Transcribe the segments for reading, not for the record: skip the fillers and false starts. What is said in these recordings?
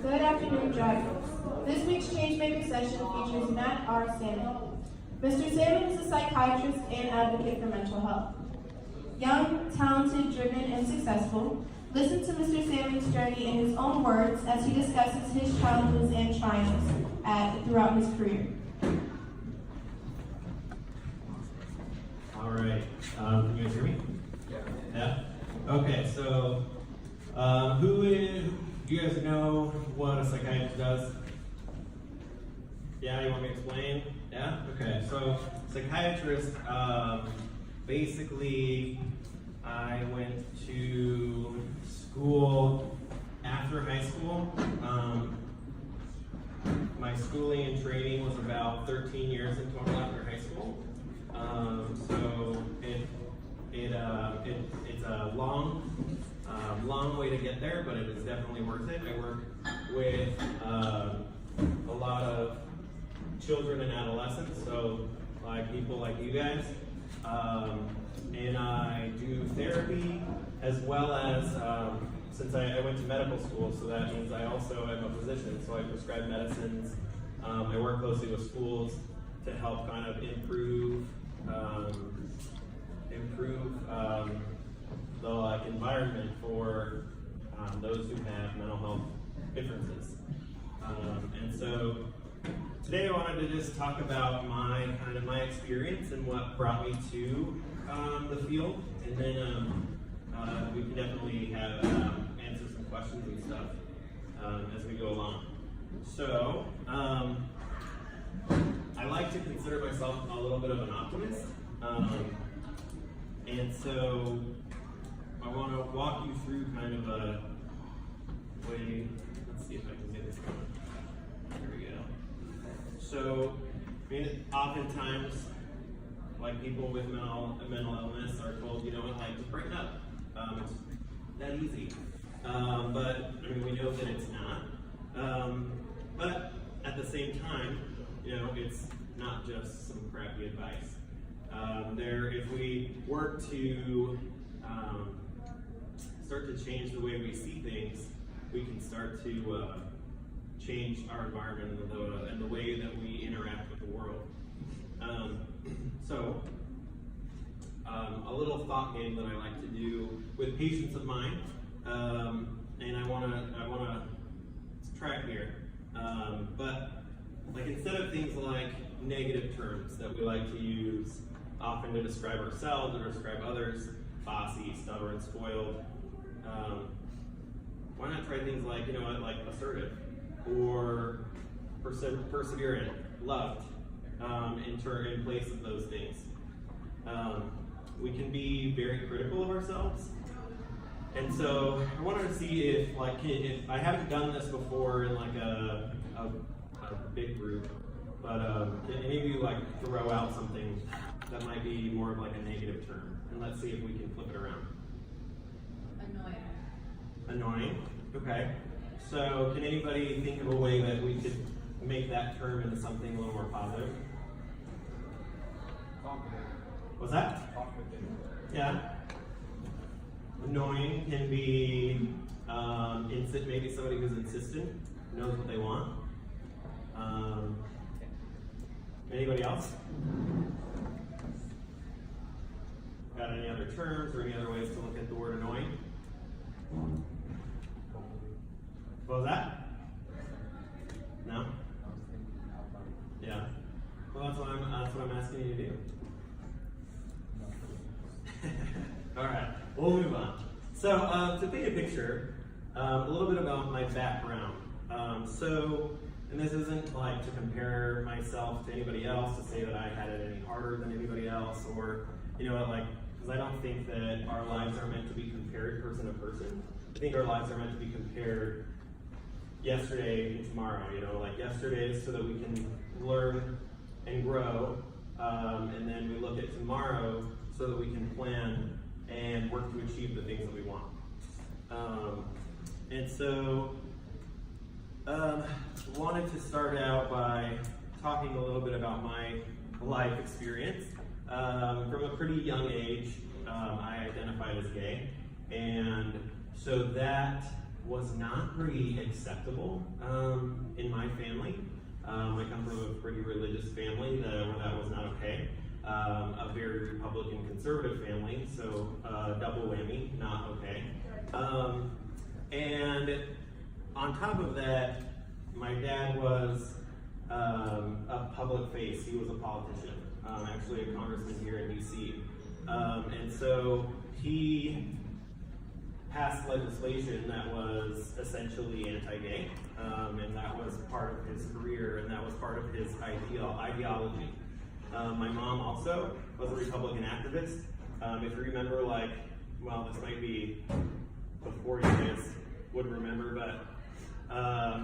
Good afternoon, drivers. This week's Changemaker session features Matt R. Salmon. Mr. Salmon is a psychiatrist and advocate for mental health. Young, talented, driven, and successful, listen to Mr. Salmon's journey in his own words as he discusses his challenges and triumphs throughout his career. All right. Can you guys hear me? Yeah? Okay, so do you guys know what a psychiatrist does? Yeah, you want me to explain? Yeah? Okay, so psychiatrist, basically, I went to school after high school. My schooling and training was about 13 years in total after high school. So it's a long way to get there, but it is definitely worth it. I work with a lot of children and adolescents, so like people like you guys, and I do therapy as well as since I went to medical school, so that means I also am a physician, so I prescribe medicines. I work closely with schools to help kind of improve the environment for those who have mental health differences. And so today I wanted to just talk about my experience and what brought me to the field, and then we can definitely have answer some questions and stuff as we go along. So I like to consider myself a little bit of an optimist, and so I want to walk you through kind of a way. Let's see if I can get this going. There we go. So, I mean, oftentimes, like people with mental illness are told, you know what, like, just break it up. It's that easy. But I mean, we know that it's not. But at the same time, you know, it's not just some crappy advice. If we work to start to change the way we see things, we can start to change our environment and the way that we interact with the world. So, a little thought game that I like to do with patients of mine, and I wanna track here, but like instead of things like negative terms that we like to use often to describe ourselves or describe others, bossy, stubborn, spoiled, why not try things like, you know what, like assertive or perseverant, loved, in place of those things. We can be very critical of ourselves, and so I wanted to see if I haven't done this before in like a big group, but can any of you like throw out something that might be more of like a negative term, and let's see if we can flip it around. Annoying. Okay. So can anybody think of a way that we could make that term into something a little more positive? Confident. What's that? Confident. Yeah. Annoying can be maybe somebody who's insistent, knows what they want. Anybody else? Got any other terms or any other ways to look at the word annoying? What was that? No? Yeah. Well, that's what I'm asking you to do. All right, we'll move on. So to paint a picture, a little bit about my background. And this isn't like to compare myself to anybody else, to say that I had it any harder than anybody else, or, you know, like, because I don't think that our lives are meant to be compared person to person. I think our lives are meant to be compared yesterday and tomorrow, you know, like yesterday is so that we can learn and grow, and then we look at tomorrow so that we can plan and work to achieve the things that we want. And so, wanted to start out by talking a little bit about my life experience. From a pretty young age, I identified as gay, and so that was not pretty acceptable in my family. I come from a pretty religious family where that was not okay. A very Republican conservative family, so double whammy, not okay. And on top of that, my dad was a public face. He was a politician, actually a congressman here in DC. And so he passed legislation that was essentially anti-gay, and that was part of his career, and that was part of his ideology. My mom also was a Republican activist. If you remember, this might be before you guys would remember, but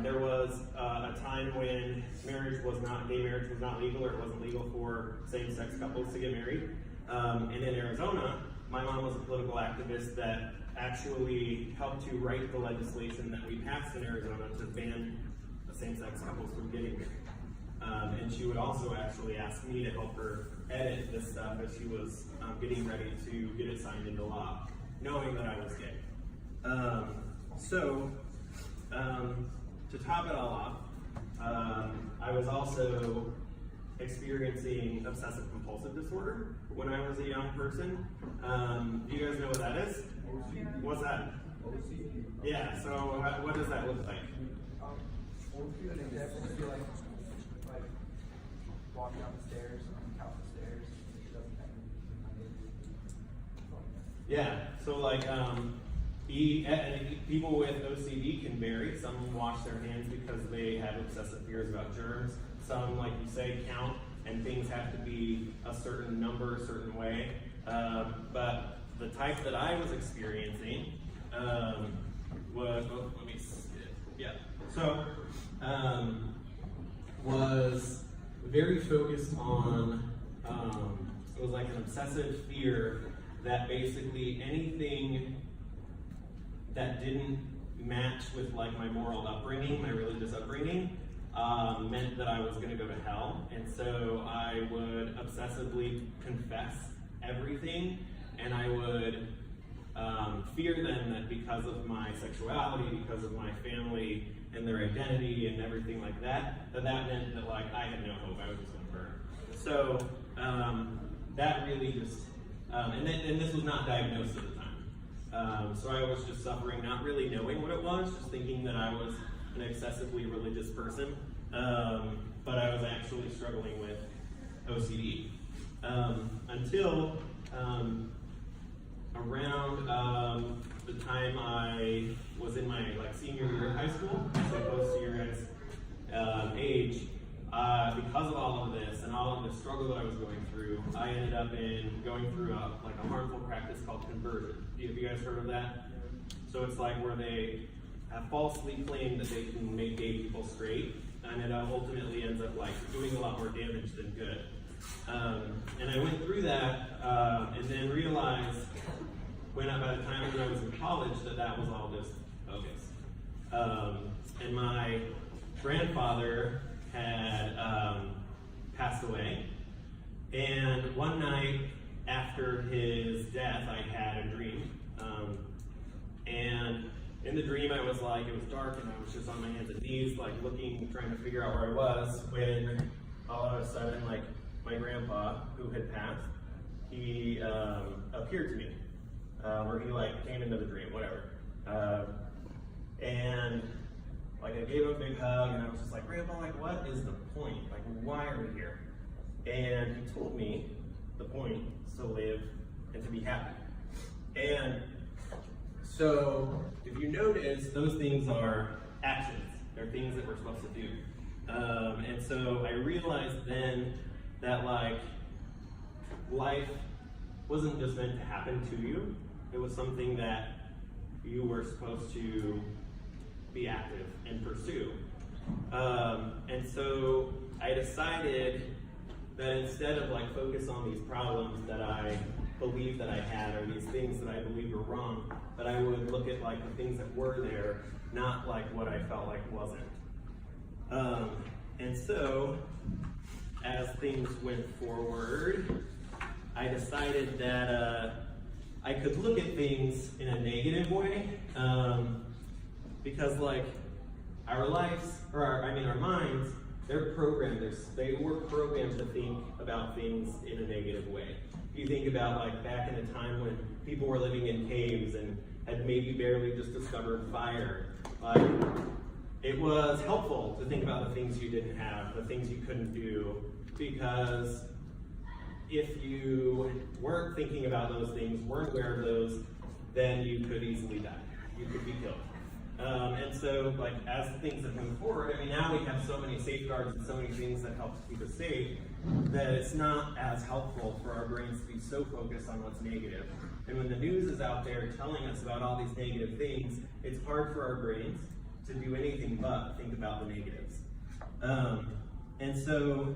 there was a time when gay marriage was not legal, or it wasn't legal for same-sex couples to get married. And in Arizona, my mom was a political activist that actually helped to write the legislation that we passed in Arizona to ban same-sex couples from getting married. And she would also actually ask me to help her edit this stuff as she was getting ready to get it signed into law, knowing that I was gay. To top it all off, I was also experiencing obsessive compulsive disorder when I was a young person. Do you guys know what that is? What's that? Yeah, so what does that look like? Walking down the stairs, count the stairs. Yeah, so people with OCD can vary. Some wash their hands because they have excessive fears about germs. Some, like you say, count and things have to be a certain number, a certain way. But the type that I was experiencing was very focused on, it was like an obsessive fear that basically anything that didn't match with my moral upbringing, my religious upbringing, meant that I was going to go to hell. And so I would obsessively confess everything, and I would fear then that because of my sexuality, because of my family and their identity and everything like that, that meant that I had no hope. I was just going to burn. So that really just, and this was not diagnosed at the time. So I was just suffering, not really knowing what it was, just thinking that I was an excessively religious person, but I was actually struggling with OCD until around the time I was in my senior year of high school, so close to your guys' age. Because of all of this and all of the struggle that I was going through, I ended up going through a harmful practice called conversion. Have you guys heard of that? So it's where they have falsely claimed that they can make gay people straight, and it ultimately ends up doing a lot more damage than good. And I went through that and then realized by the time when I was in college that was all just bogus. And my grandfather had passed away, and one night after his death I had a dream, and in the dream it was dark, and I was just on my hands and knees looking, trying to figure out where I was, when all of a sudden my grandpa, who had passed, he appeared to me, or he came into the dream, whatever, and I gave him a big hug, and I was just Grandpa, what is the point? Why are we here? And he told me the point is to live and to be happy. And so, if you notice, those things are actions. They're things that we're supposed to do. And so I realized then that life wasn't just meant to happen to you. It was something that you were supposed to be active and pursue. And so I decided that instead of focus on these problems that I believed that I had, or these things that I believed were wrong, that I would look at the things that were there, not what I felt wasn't. And so as things went forward, I decided that I could look at things in a negative way, because like our lives, or our minds, they're programmed, they were programmed to think about things in a negative way. If you think about like back in a time when people were living in caves and had maybe barely just discovered fire, like it was helpful to think about the things you didn't have, the things you couldn't do, because if you weren't thinking about those things, weren't aware of those, then you could easily die. You could be killed. And so, like, as things have moved forward, I mean, now we have so many safeguards and so many things that help keep us safe that it's not as helpful for our brains to be so focused on what's negative. And when the news is out there telling us about all these negative things, it's hard for our brains to do anything but think about the negatives. And so,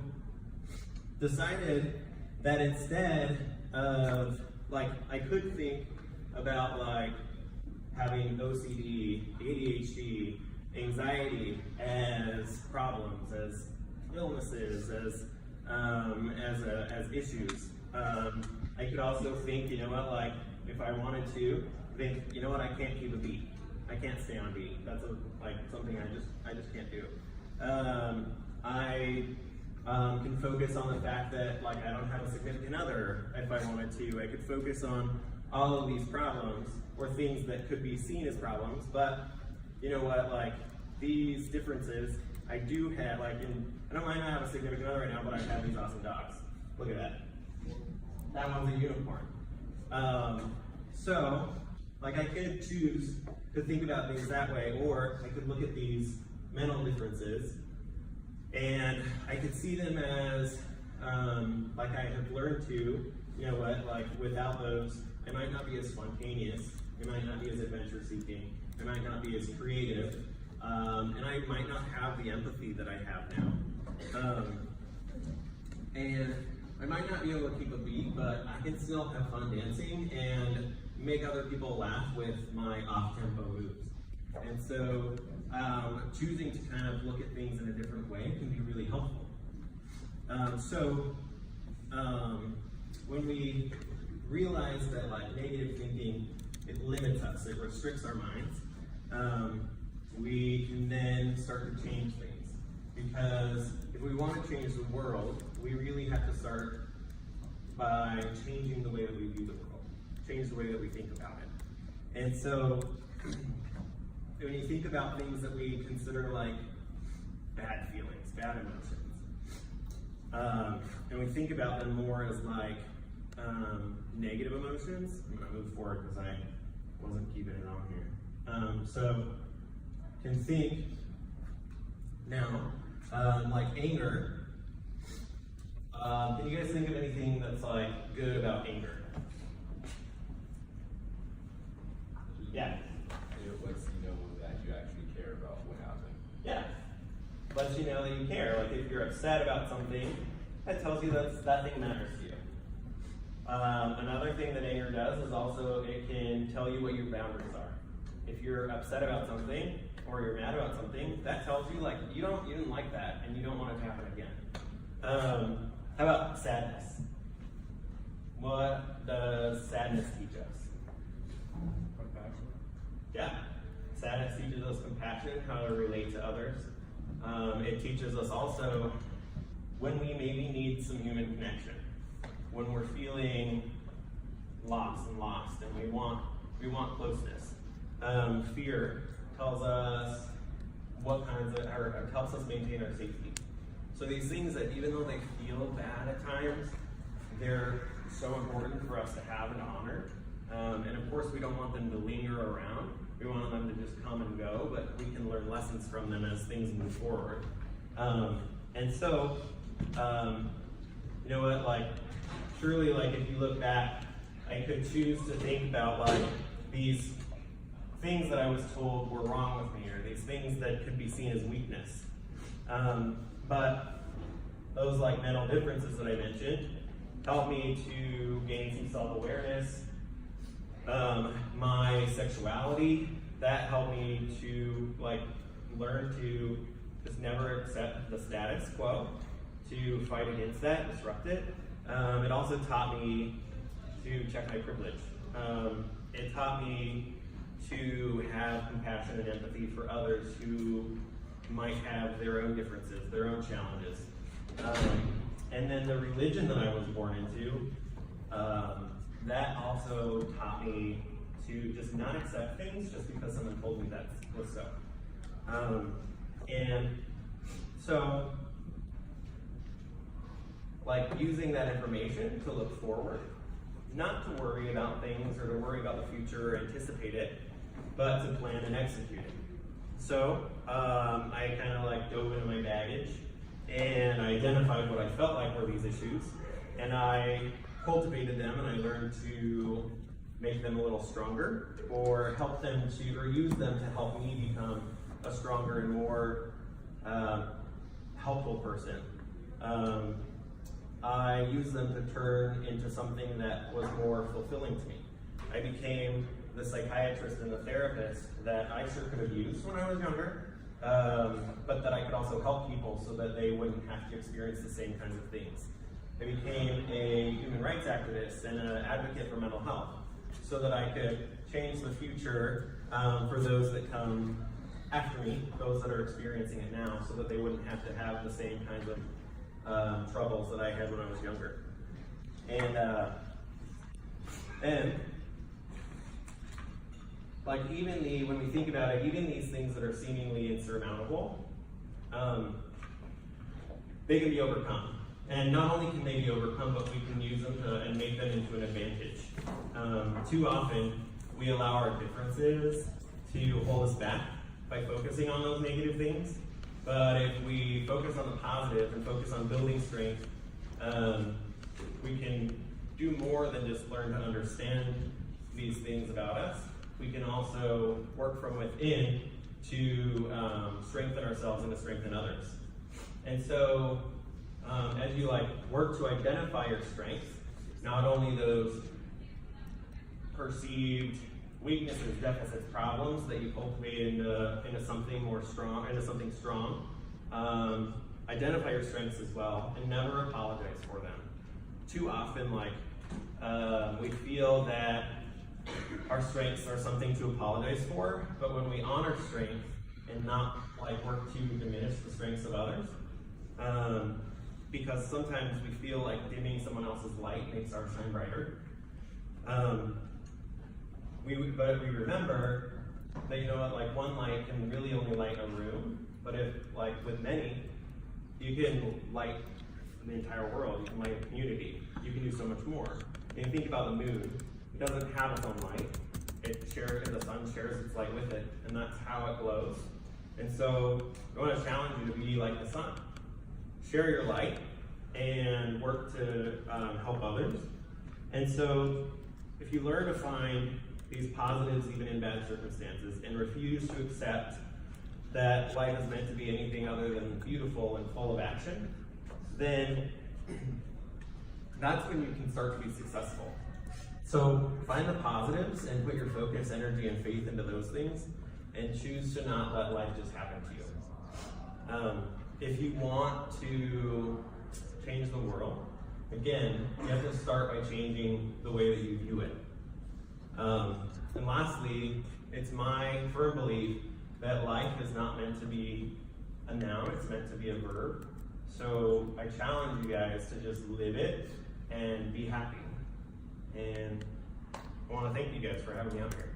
decided that instead of, like, I could think about, like, having OCD, ADHD, anxiety as problems, as illnesses, as issues. I could also think, you know what, like, if I wanted to, think, you know what, I can't keep a beat. I can't stay on beat. That's something I just can't do. I can focus on the fact that, like, I don't have a significant other if I wanted to. I could focus on all of these problems or things that could be seen as problems, but you know what, like, these differences, I do have, like, I don't might not have a significant other right now, but I have these awesome dogs. Look at that. That one's a unicorn. So, like, I could choose to think about things that way, or I could look at these mental differences and I could see them as, like, I have learned to, you know what, like, without those, I might not be as spontaneous, I might not be as adventure seeking, I might not be as creative, and I might not have the empathy that I have now. And I might not be able to keep a beat, but I can still have fun dancing and make other people laugh with my off-tempo moves. And so choosing to kind of look at things in a different way can be really helpful. When we realize that, like, negative thinking, it limits us, it restricts our minds, we can then start to change things. Because if we want to change the world, we really have to start by changing the way that we view the world, change the way that we think about it. And so, when you think about things that we consider like bad feelings, bad emotions, and we think about them more as like negative emotions, I'm going to move forward because I wasn't keeping it on here. So, can think now, like anger. Can you guys think of anything that's like good about anger? Yeah. It lets you know that you actually care about what happened. Yeah. Lets you know that you care. Like if you're upset about something, that tells you that thing matters to you. Another thing that anger does is also it can tell you what your boundaries are. If you're upset about something or you're mad about something, that tells you like you didn't like that and you don't want it to happen again. How about sadness? What does sadness teach us? Compassion. Yeah. Sadness teaches us compassion, how to relate to others. It teaches us also when we maybe need some human connection, when we're feeling lost and we want closeness. Fear tells us or helps us maintain our safety. So these things that even though they feel bad at times, they're so important for us to have and honor. And of course we don't want them to linger around. We want them to just come and go, but we can learn lessons from them as things move forward. And so, you know what, like, surely, like, if you look back, I could choose to think about, like, these things that I was told were wrong with me, or these things that could be seen as weakness. But those, like, mental differences that I mentioned helped me to gain some self-awareness. My sexuality, that helped me to, like, learn to just never accept the status quo, to fight against that, disrupt it. It also taught me to check my privilege. It taught me to have compassion and empathy for others who might have their own differences, their own challenges. And then the religion that I was born into, that also taught me to just not accept things just because someone told me that was so. And so, like, using that information to look forward, not to worry about things or to worry about the future or anticipate it, but to plan and execute it. So, I kind of like dove into my baggage and I identified what I felt like were these issues, and I cultivated them and I learned to make them a little stronger or help them to, or use them to help me become a stronger and more helpful person. I used them to turn into something that was more fulfilling to me. I became the psychiatrist and the therapist that I sure could have used when I was younger, but that I could also help people so that they wouldn't have to experience the same kinds of things. I became a human rights activist and an advocate for mental health so that I could change the future for those that come after me, those that are experiencing it now, so that they wouldn't have to have the same kinds of troubles that I had when I was younger. And like when we think about it, even these things that are seemingly insurmountable, they can be overcome. And not only can they be overcome, but we can use them and make them into an advantage. Too often, we allow our differences to hold us back by focusing on those negative things. But if we focus on the positive and focus on building strength, we can do more than just learn to understand these things about us. We can also work from within to strengthen ourselves and to strengthen others. And so, as you work to identify your strengths, not only those perceived weaknesses, deficits, problems that you cultivate into something more strong, identify your strengths as well, and never apologize for them. Too often, we feel that our strengths are something to apologize for, but when we honor strength and not work to diminish the strengths of others, because sometimes we feel like dimming someone else's light makes ours shine brighter. But we remember that one light can really only light a room, but if with many, you can light the entire world, you can light a community, you can do so much more. And you think about the moon, it doesn't have its own light, the sun shares its light with it, and that's how it glows. And so I want to challenge you to be like the sun. Share your light and work to help others. And so if you learn to find these positives even in bad circumstances and refuse to accept that life is meant to be anything other than beautiful and full of action, then that's when you can start to be successful. So find the positives and put your focus, energy, and faith into those things, and choose to not let life just happen to you. If you want to change the world, again, you have to start by changing the way that you view it. And lastly, it's my firm belief that life is not meant to be a noun, it's meant to be a verb. So I challenge you guys to just live it and be happy. And I want to thank you guys for having me out here.